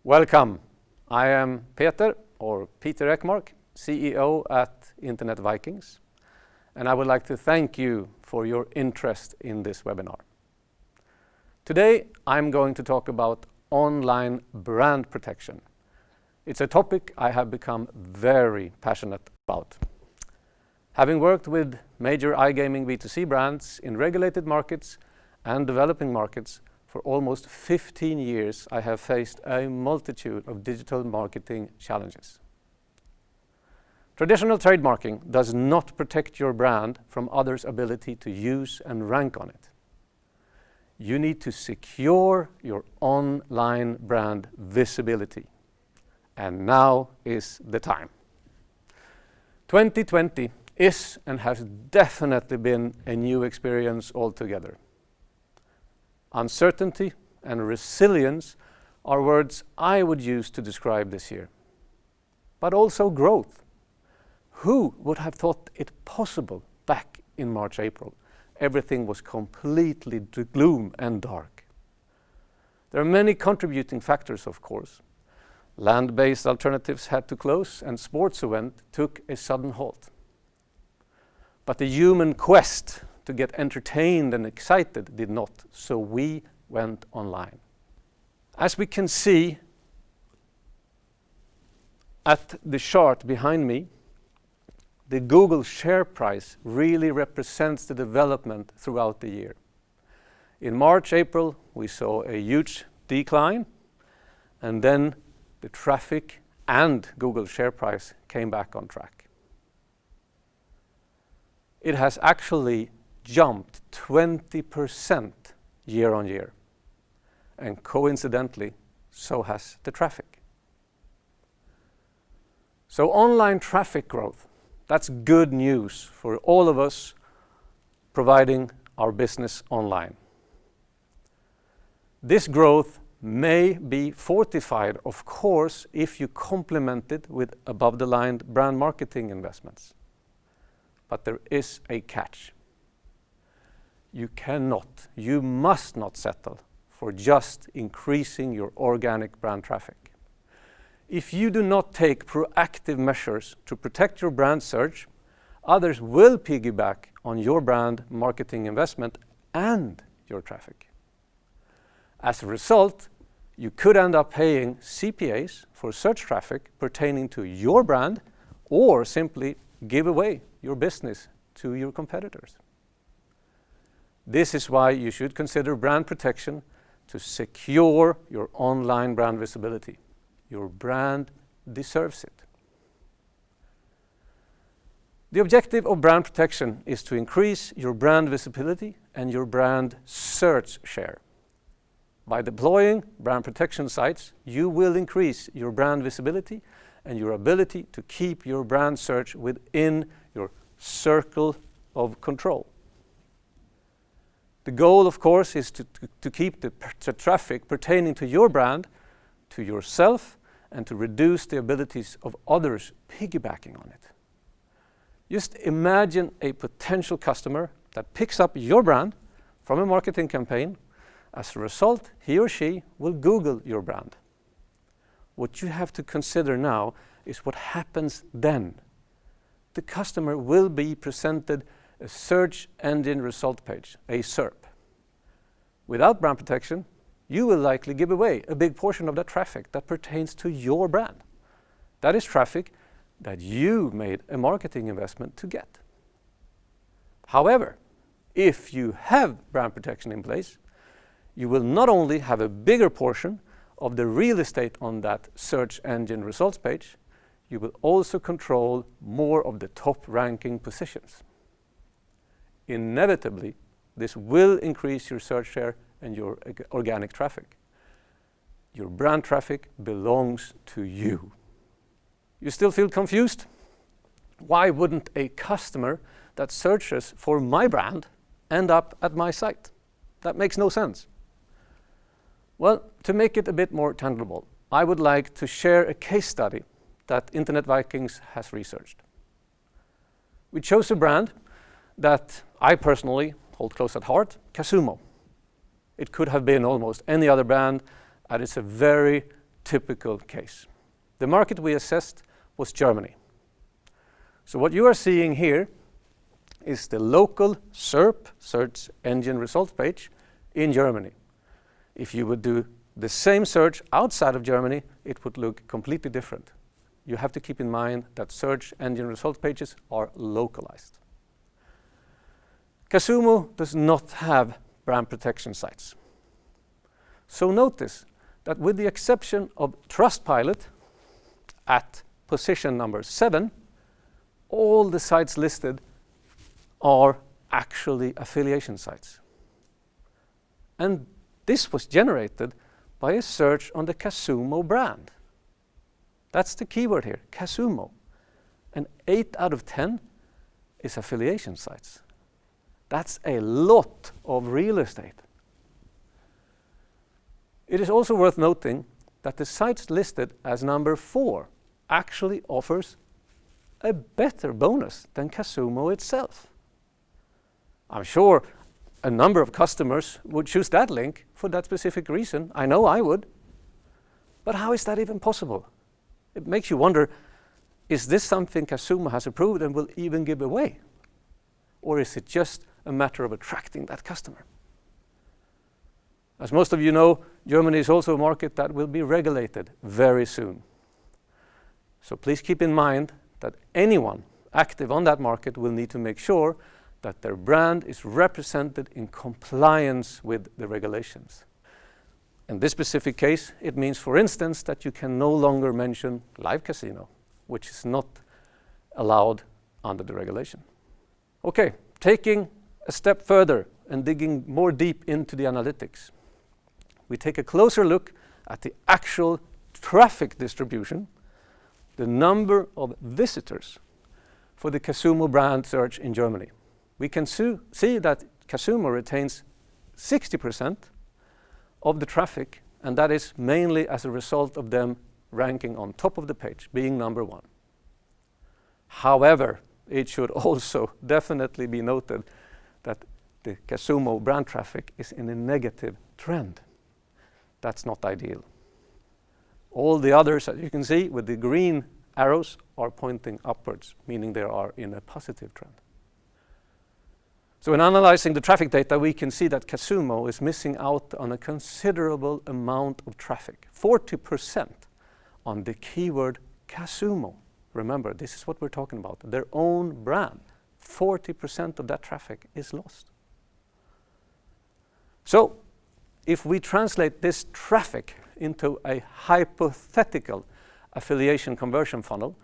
Welcome. I am Peter Ekmark, CEO at Internet Vikings, and I would like to thank you for your interest in this webinar. Today, I'm going to talk about online brand protection. It's a topic I have become very passionate about. Having worked with major iGaming B2C brands in regulated markets and developing markets for almost 15 years, I have faced a multitude of digital marketing challenges. Traditional trademarking does not protect your brand from others' ability to use and rank on it. You need to secure your online brand visibility. And now is the time. 2020 is and has definitely been a new experience altogether. Uncertainty and resilience are words I would use to describe this year. But also growth. Who would have thought it possible back in March, April? Everything was completely gloom and dark. There are many contributing factors, of course. Land-based alternatives had to close and sports event took a sudden halt. But the human quest to get entertained and excited did not, so we went online. As we can see at the chart behind me, the Google share price really represents the development throughout the year. In March, April, we saw a huge decline, and then the traffic and Google share price came back on track. It has actually jumped 20% year on year, and coincidentally, so has the traffic. So online traffic growth, that's good news for all of us providing our business online. This growth may be fortified, of course, if you complement it with above-the-line brand marketing investments. But there is a catch. You must not settle for just increasing your organic brand traffic. If you do not take proactive measures to protect your brand search, others will piggyback on your brand marketing investment and your traffic. As a result, you could end up paying CPAs for search traffic pertaining to your brand, or simply give away your business to your competitors. This is why you should consider brand protection to secure your online brand visibility. Your brand deserves it. The objective of brand protection is to increase your brand visibility and your brand search share. By deploying brand protection sites, you will increase your brand visibility and your ability to keep your brand search within your circle of control. The goal, of course, is to keep the traffic pertaining to your brand to yourself and to reduce the abilities of others piggybacking on it. Just imagine a potential customer that picks up your brand from a marketing campaign. As a result, he or she will Google your brand. What you have to consider now is what happens then. The customer will be presented a search engine result page, a SERP. Without brand protection, you will likely give away a big portion of that traffic that pertains to your brand. That is traffic that you made a marketing investment to get. However, if you have brand protection in place, you will not only have a bigger portion of the real estate on that search engine results page, you will also control more of the top ranking positions. Inevitably, this will increase your search share and your organic traffic. Your brand traffic belongs to you. You still feel confused? Why wouldn't a customer that searches for my brand end up at my site? That makes no sense. Well, to make it a bit more tangible, I would like to share a case study that Internet Vikings has researched. We chose a brand that I personally hold close at heart, Casumo. It could have been almost any other brand, and it's a very typical case. The market we assessed was Germany. So what you are seeing here is the local SERP, search engine results page, in Germany. If you would do the same search outside of Germany, it would look completely different. You have to keep in mind that search engine result pages are localized. Casumo does not have brand protection sites. So notice that with the exception of Trustpilot at position number 7, all the sites listed are actually affiliation sites. And this was generated by a search on the Casumo brand. That's the keyword here, Casumo. And 8 out of 10 is affiliation sites. That's a lot of real estate. It is also worth noting that the sites listed as number 4 actually offers a better bonus than Casumo itself. I'm sure a number of customers would choose that link for that specific reason. I know I would. But how is that even possible? It makes you wonder, is this something Casumo has approved and will even give away? Or is it just a matter of attracting that customer? As most of you know, Germany is also a market that will be regulated very soon. So please keep in mind that anyone active on that market will need to make sure that their brand is represented in compliance with the regulations. In this specific case, it means, for instance, that you can no longer mention live casino, which is not allowed under the regulation. Okay, taking a step further and digging more deep into the analytics, we take a closer look at the actual traffic distribution, the number of visitors for the Casumo brand search in Germany. We can see that Casumo retains 60% of the traffic, and that is mainly as a result of them ranking on top of the page, being number 1. However, it should also definitely be noted that the Casumo brand traffic is in a negative trend. That's not ideal. All the others, as you can see, with the green arrows are pointing upwards, meaning they are in a positive trend. So in analyzing the traffic data, we can see that Casumo is missing out on a considerable amount of traffic, 40% on the keyword Casumo. Remember, this is what we're talking about, their own brand. 40% of that traffic is lost. So if we translate this traffic into a hypothetical affiliation conversion funnel,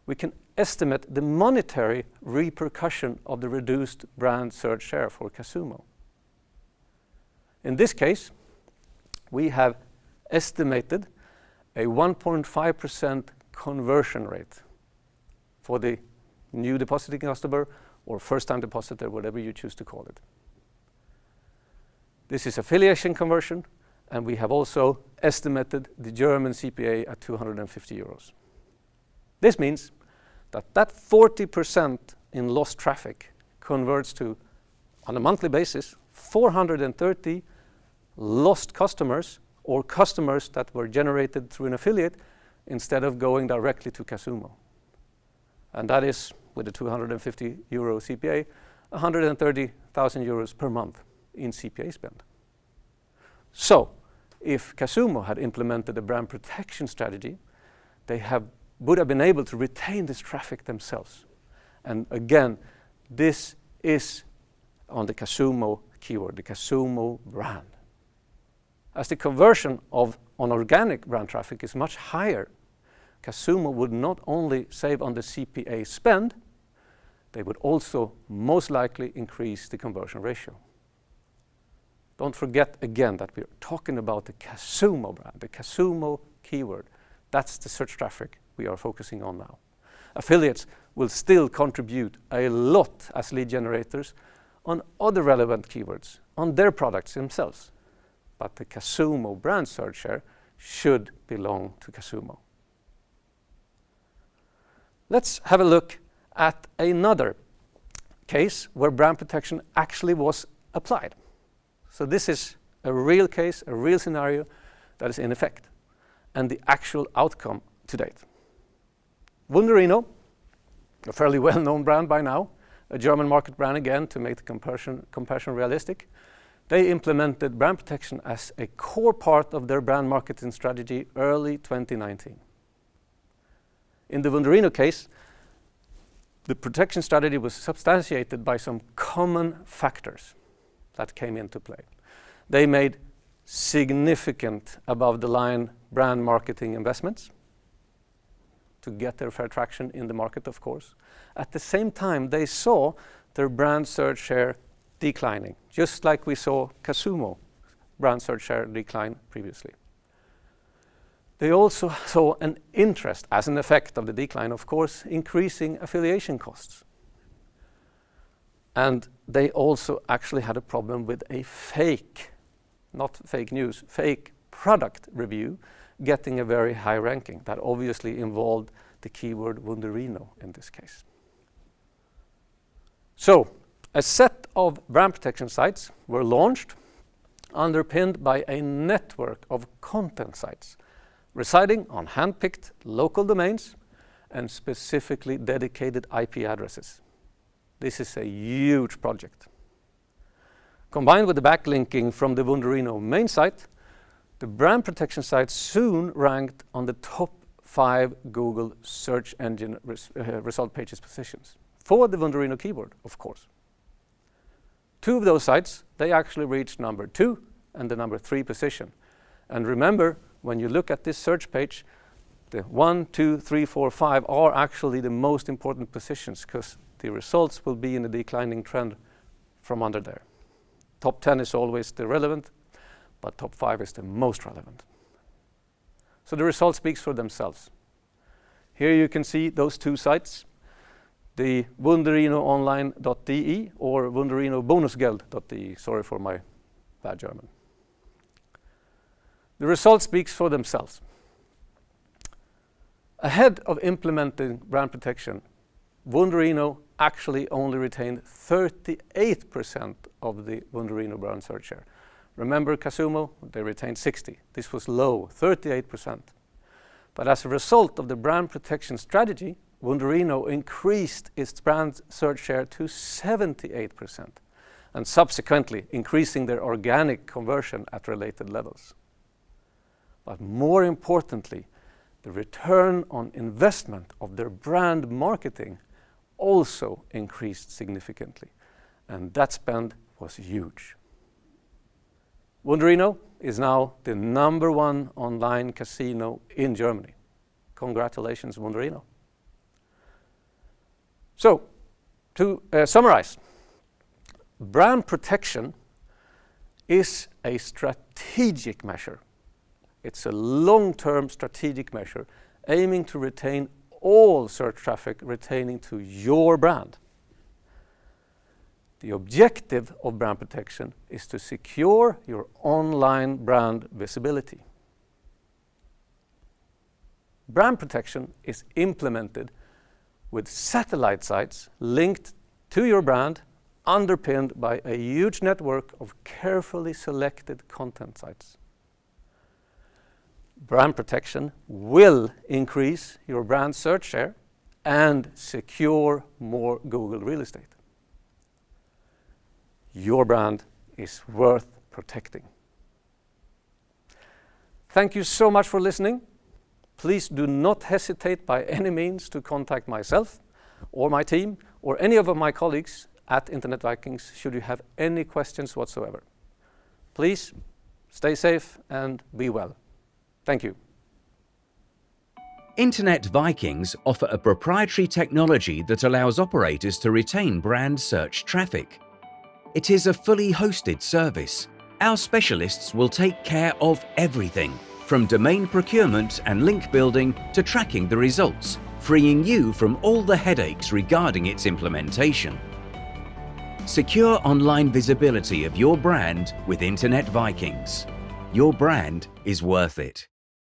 we can estimate the monetary repercussion of the reduced brand search share for Casumo. In this case, we have estimated a 1.5% conversion rate for the new depositing customer or first-time depositor, whatever you choose to call it. This is affiliation conversion, and we have also estimated the German CPA at 250 euros. This means that 40% in lost traffic converts to, on a monthly basis, 430 lost customers or customers that were generated through an affiliate instead of going directly to Casumo. And that is, with a 250 euro CPA, 130,000 euros per month in CPA spend. So, if Casumo had implemented a brand protection strategy, they would have been able to retain this traffic themselves. And again, this is on the Casumo keyword, the Casumo brand. As the conversion on organic brand traffic is much higher, Casumo would not only save on the CPA spend, they would also most likely increase the conversion ratio. Don't forget again that we're talking about the Casumo brand, the Casumo keyword. That's the search traffic we are focusing on now. Affiliates will still contribute a lot as lead generators on other relevant keywords, on their products themselves. But the Casumo brand search share should belong to Casumo. Let's have a look at another case where brand protection actually was applied. So this is a real case, a real scenario that is in effect. and the actual outcome to date. Wunderino, a fairly well-known brand by now, a German market brand again to make the comparison realistic, they implemented brand protection as a core part of their brand marketing strategy early 2019. In the Wunderino case, the protection strategy was substantiated by some common factors that came into play. They made significant above-the-line brand marketing investments to get their fair traction in the market, of course. At the same time, they saw their brand search share declining, just like we saw Casumo brand search share decline previously. They also saw an interest, as an effect of the decline, of course, increasing affiliation costs. And they also actually had a problem with a fake, not fake news, fake product review getting a very high ranking. That obviously involved the keyword Wunderino in this case. So, a set of brand protection sites were launched, underpinned by a network of content sites residing on hand-picked local domains and specifically dedicated IP addresses. This is a huge project. Combined with the backlinking from the Wunderino main site, the brand protection site soon ranked on the top 5 Google search engine result pages positions for the Wunderino keyword, of course. 2 of those sites, they actually reached number 2 and the number 3 position. And remember, when you look at this search page, the 1, 2, 3, 4, 5 are actually the most important positions because the results will be in a declining trend from under there. Top 10 is always the relevant, but top 5 is the most relevant. So the results speaks for themselves. Here you can see those 2 sites, the wunderinoonline.de or wunderino-bonusgeld.de. Sorry for my bad German. The results speaks for themselves. Ahead of implementing brand protection, Wunderino actually only retained 38% of the Wunderino brand search share. Remember Casumo, they retained 60%. This was low, 38%. But as a result of the brand protection strategy, Wunderino increased its brand search share to 78% and subsequently increasing their organic conversion at related levels. But more importantly, the return on investment of their brand marketing also increased significantly, and that spend was huge. Wunderino is now the #1 online casino in Germany. Congratulations, Wunderino. So, to summarize, brand protection is a strategic measure. It's a long-term strategic measure aiming to retain all search traffic retaining to your brand. The objective of brand protection is to secure your online brand visibility. Brand protection is implemented with satellite sites linked to your brand, underpinned by a huge network of carefully selected content sites. Brand protection will increase your brand search share and secure more Google real estate. Your brand is worth protecting. Thank you so much for listening. Please do not hesitate by any means to contact myself or my team or any of my colleagues at Internet Vikings should you have any questions whatsoever. Please stay safe and be well. Thank you. Internet Vikings offer a proprietary technology that allows operators to retain brand search traffic. It is a fully hosted service. Our specialists will take care of everything, from domain procurement and link building to tracking the results, freeing you from all the headaches regarding its implementation. Secure online visibility of your brand with Internet Vikings. Your brand is worth it.